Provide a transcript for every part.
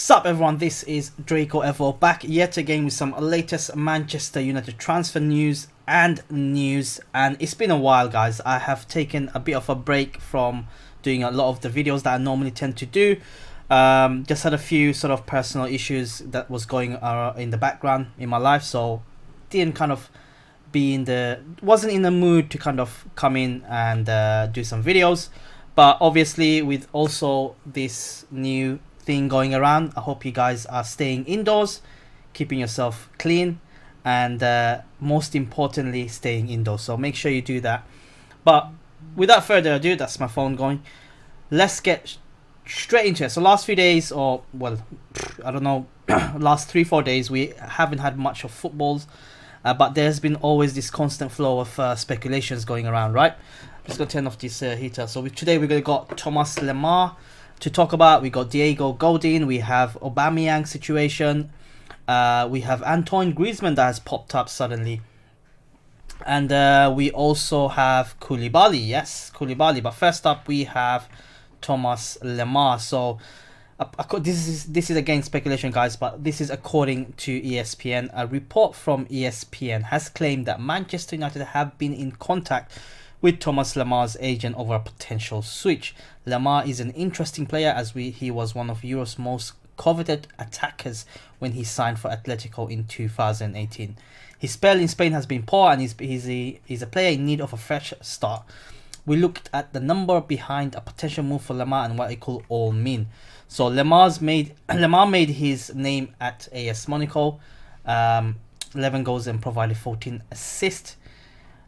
Sup everyone, this is Draco Evo back yet again with some latest Manchester United transfer news, and it's been a while guys. I have taken a bit of a break from doing a lot of the videos that I normally tend to do. Just had a few sort of personal issues that was going in the background in my life, so didn't kind of wasn't in the mood to kind of come in and do some videos. But obviously with also this new thing going around, I hope you guys are staying indoors, keeping yourself clean, and most importantly staying indoors, so make sure you do that. But without further ado, that's my phone going, let's get straight into it. So last few days, or well, I don't know, last 3-4 days we haven't had much of footballs, but there's been always this constant flow of speculations going around, right? I'm just gonna turn off this heater. So today we're gonna got Thomas Lemar to talk about. We got Diego Godin, we have Aubameyang situation, we have Antoine Griezmann that has popped up suddenly, and we also have Koulibaly. Yes, Koulibaly. But first up we have Thomas Lemar. So this is again speculation guys, but this is according to ESPN. A report from ESPN has claimed that Manchester United have been in contact with Thomas Lemar's agent over a potential switch. Lemar is an interesting player as he was one of Europe's most coveted attackers when he signed for Atletico in 2018. His spell in Spain has been poor, and he's a player in need of a fresh start. We looked at the number behind a potential move for Lemar and what it could all mean. So Lemar made his name at AS Monaco, 11 goals and provided 14 assists.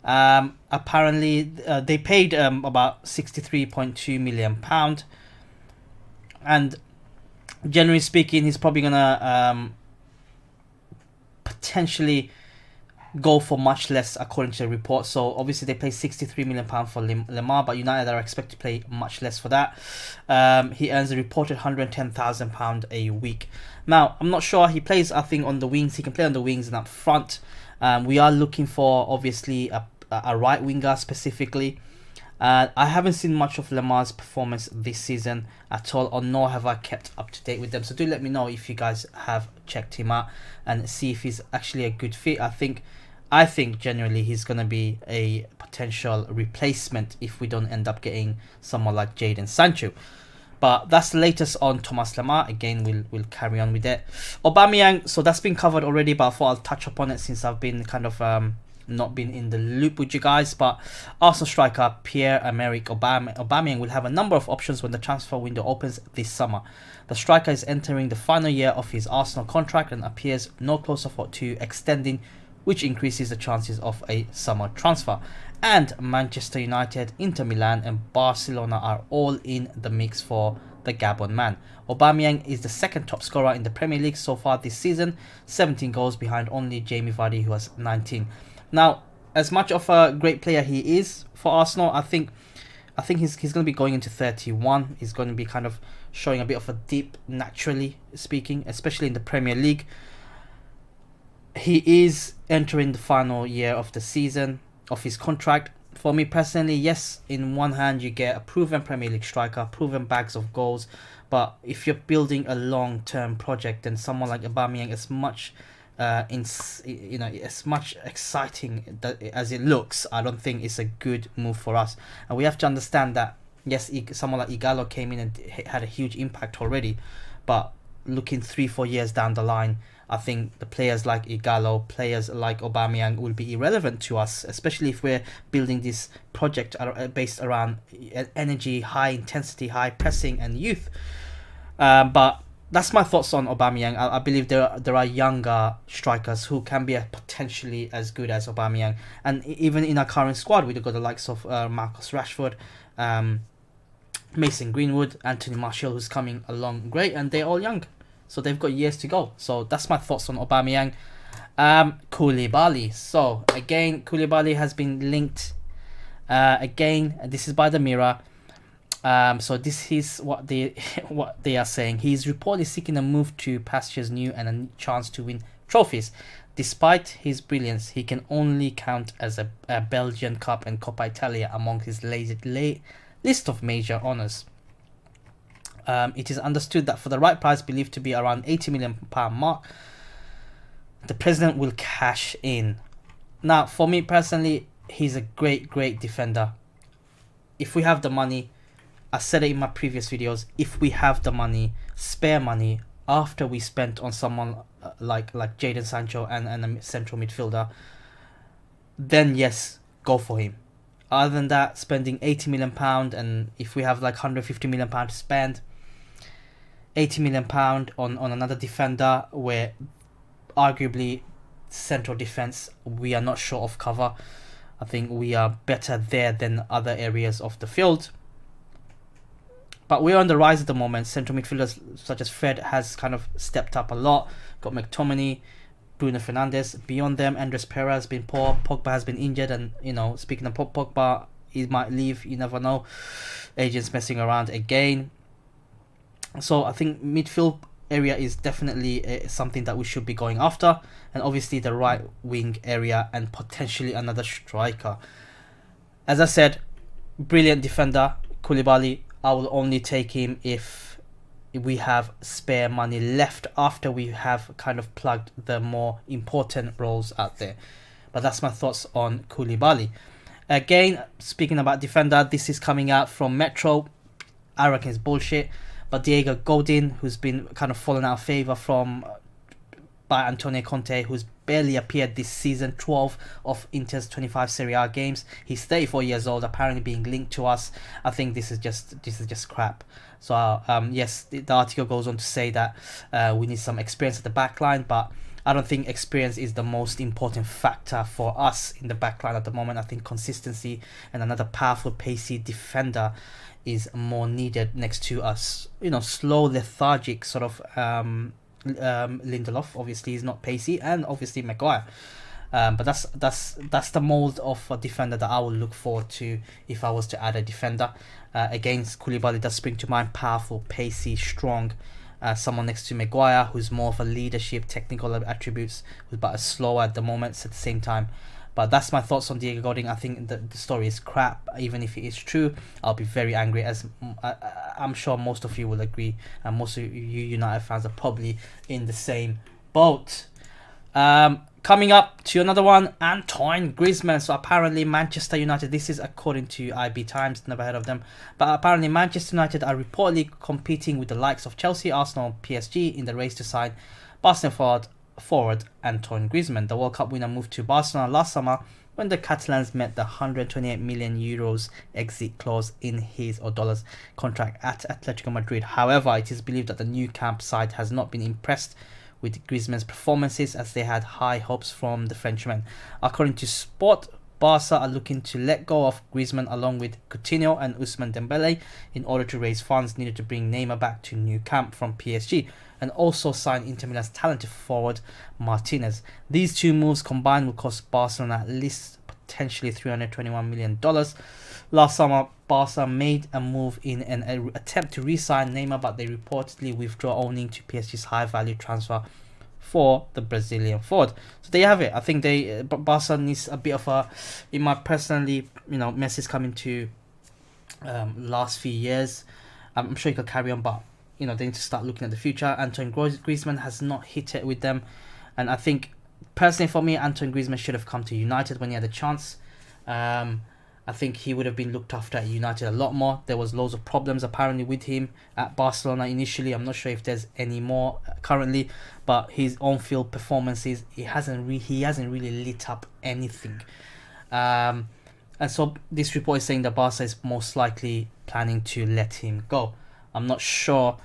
Apparently they paid about £63.2 million, and generally speaking he's probably gonna potentially go for much less according to the report. So obviously they paid £63 million for Lemar, but United are expected to pay much less for that. He earns a reported £110,000 a week. Now I'm not sure, he plays I think on the wings, he can play on the wings and up front. We are looking for obviously a right winger specifically. I haven't seen much of Lemar's performance this season at all, or nor have I kept up to date with them. So do let me know if you guys have checked him out and see if he's actually a good fit. I think generally he's going to be a potential replacement if we don't end up getting someone like Jadon Sancho. But that's the latest on Thomas Lemar. Again, we'll carry on with it. Aubameyang, so that's been covered already, but I thought I'll touch upon it since I've been kind of not been in the loop with you guys. But Arsenal striker Pierre-Emerick Aubameyang will have a number of options when the transfer window opens this summer. The striker is entering the final year of his Arsenal contract and appears no closer to extending, which increases the chances of a summer transfer. And Manchester United, Inter Milan and Barcelona are all in the mix for the Gabon man. Aubameyang is the second top scorer in the Premier League so far this season, 17 goals behind only Jamie Vardy, who has 19. Now, as much of a great player he is for Arsenal, I think he's going to be going into 31. He's going to be kind of showing a bit of a dip, naturally speaking, especially in the Premier League. He is entering the final year of the season of his contract. For me personally, yes, in one hand you get a proven Premier League striker, proven bags of goals, but if you're building a long-term project, then someone like Aubameyang, as much as much exciting as it looks, I don't think it's a good move for us. And we have to understand that yes, someone like Ighalo came in and had a huge impact already, but looking 3-4 years down the line, I think the players like Ighalo, players like Aubameyang will be irrelevant to us, especially if we're building this project based around energy, high intensity, high pressing and youth. But that's my thoughts on Aubameyang. I believe there are younger strikers who can be potentially as good as Aubameyang, and even in our current squad we've got the likes of Marcus Rashford, Mason Greenwood, Anthony Martial, who's coming along great, and they're all young, so they've got years to go. So that's my thoughts on Aubameyang. Koulibaly. So again, Koulibaly has been linked. Again, this is by the Mirror. So this is what they are saying. He is reportedly seeking a move to pastures new and a chance to win trophies. Despite his brilliance, he can only count as a Belgian Cup and Coppa Italia among his list of major honours. It is understood that for the right price, believed to be around £80 million mark, the president will cash in. Now, for me personally, he's a great defender. If we have the money, I said it in my previous videos, if we have the money, spare money, after we spent on someone like Jadon Sancho and a central midfielder, then yes, go for him. Other than that, spending £80 million, and if we have like £150 million to spend, £80 million on another defender where arguably central defense we are not short of cover. I think we are better there than other areas of the field. But we're on the rise at the moment. Central midfielders such as Fred has kind of stepped up a lot. Got McTominay, Bruno Fernandes. Beyond them, Andres Pereira has been poor. Pogba has been injured, and speaking of Pogba, he might leave. You never know. Agents messing around again. So I think midfield area is definitely something that we should be going after, and obviously the right wing area and potentially another striker. As I said, brilliant defender Koulibaly. I will only take him if we have spare money left after we have kind of plugged the more important roles out there. But that's my thoughts on Koulibaly. Again, speaking about defender, this is coming out from Metro. I reckon it's bullshit. But Diego Godin, who's been kind of fallen out of favour by Antonio Conte, who's barely appeared this season, 12 of Inter's 25 Serie A games. He's 34 years old, apparently being linked to us. I think this is just crap. So yes, the article goes on to say that we need some experience at the back line, but I don't think experience is the most important factor for us in the back line at the moment. I think consistency and another powerful, pacey defender is more needed next to us. Slow, lethargic sort of Lindelof. Obviously, is not pacey, and obviously Maguire. But that's the mold of a defender that I will look forward to if I was to add a defender. Against Koulibaly does spring to mind, powerful, pacey, strong. Someone next to Maguire who's more of a leadership, technical attributes, who's but slower at the moment at the same time. But that's my thoughts on Diego Godin. I think the story is crap. Even if it is true, I'll be very angry, as I'm sure most of you will agree, and most of you United fans are probably in the same boat. Coming up to another one, Antoine Griezmann. So apparently Manchester United, this is according to IB Times, never heard of them, but apparently Manchester United are reportedly competing with the likes of Chelsea, Arsenal, PSG in the race to sign Barcelona forward Antoine Griezmann. The World Cup winner moved to Barcelona last summer when the Catalans met the 128 million euros exit clause in his or dollars contract at Atletico Madrid. However, it is believed that the new camp side has not been impressed with Griezmann's performances, as they had high hopes from the Frenchman. According to Sport, Barca are looking to let go of Griezmann along with Coutinho and Ousmane Dembele in order to raise funds needed to bring Neymar back to new camp from PSG, and also sign Inter Milan's talented forward Martinez. These two moves combined will cost Barcelona at least potentially $321 million. Last summer, Barca made a move in an attempt to re-sign Neymar, but they reportedly withdraw owning to PSG's high-value transfer for the Brazilian forward. So there you have it. I think Barca needs a bit of a, in my personally, Messi's coming to last few years. I'm sure he could carry on, but they need to start looking at the future. Antoine Griezmann has not hit it with them, and I think personally for me, Antoine Griezmann should have come to United when he had a chance. I think he would have been looked after at United a lot more. There was loads of problems apparently with him at Barcelona initially. I'm not sure if there's any more currently, but his on-field performances, he hasn't really lit up anything. And so this report is saying that Barca is most likely planning to let him go. I'm not sure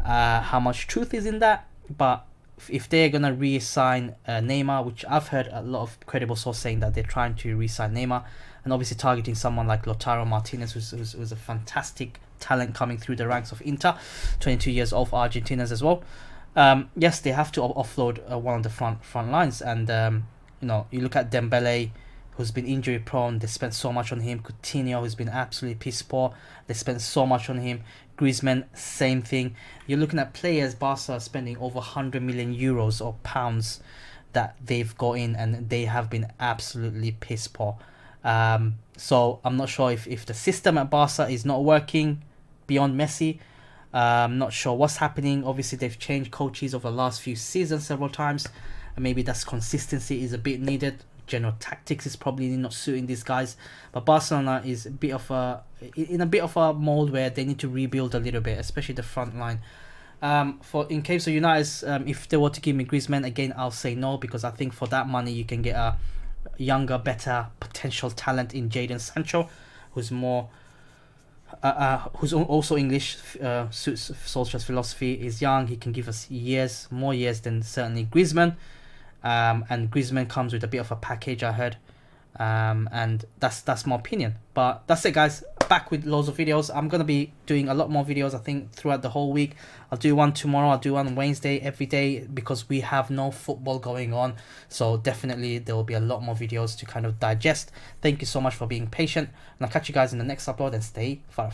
how much truth is in that, but if they're gonna re-sign Neymar, which I've heard a lot of credible sources saying that they're trying to re-sign Neymar, and obviously targeting someone like Lautaro Martinez, who's a fantastic talent coming through the ranks of Inter, 22 years old for Argentinians as well. Yes, they have to offload one of the front lines, and you look at Dembele, who's been injury prone. They spent so much on him. Coutinho, who's been absolutely piss poor. They spent so much on him. Griezmann, same thing. You're looking at players, Barca spending over 100 million euros or pounds that they've got in, and they have been absolutely piss poor. So I'm not sure if the system at Barca is not working beyond Messi. Not sure what's happening. Obviously, they've changed coaches over the last few seasons several times, and maybe that's consistency is a bit needed. General tactics is probably not suiting these guys, but Barcelona is in a bit of a mold where they need to rebuild a little bit, especially the front line. For in case of United, if they were to give me Griezmann again, I'll say no, because I think for that money you can get a younger, better potential talent in Jadon Sancho, who's more. Who's also English, suits Solskjaer's philosophy. Is young, he can give us more years than certainly Griezmann. And Griezmann comes with a bit of a package, I heard. And that's my opinion. But that's it, guys. Back with loads of videos. I'm gonna be doing a lot more videos, I think, throughout the whole week. I'll do one tomorrow, I'll do one Wednesday, every day, because we have no football going on. So definitely there will be a lot more videos to kind of digest. Thank you so much for being patient, and I'll catch you guys in the next upload, and stay far.